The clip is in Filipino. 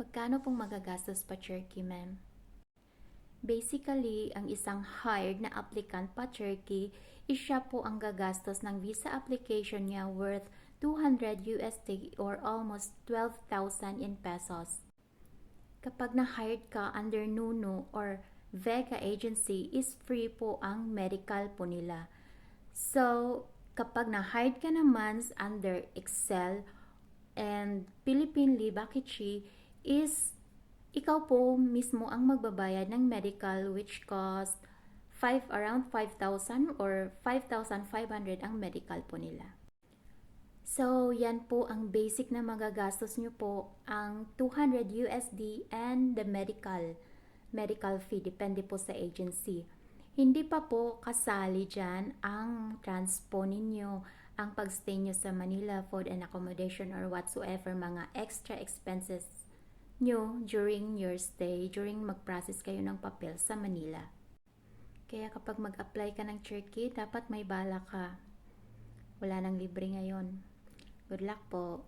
Magkano pong magagastos pa Turkey, ma'am? Basically, ang isang hired na applicant pa Turkey is siya po ang gagastos ng visa application niya worth 200 USD or almost 12,000 in pesos. Kapag na-hired ka under Nuno or Vega agency is free po ang medical po nila. So, kapag na-hired ka naman under Excel and Philippine Libakichi is ikaw po mismo ang magbabayad ng medical which cost around 5,000 or 5,500 ang medical po nila. So, yan po ang basic na magagastos nyo po, ang 200 USD and the medical fee, depende po sa agency. Hindi pa po kasali dyan ang transpo ninyo, ang pagstay nyo sa Manila, food and accommodation or whatsoever mga extra expenses nyo during your stay, during mag-process kayo ng papel sa Manila. Kaya kapag mag-apply ka ng Turkey, dapat may bala ka. Wala nang libre ngayon. Good luck po.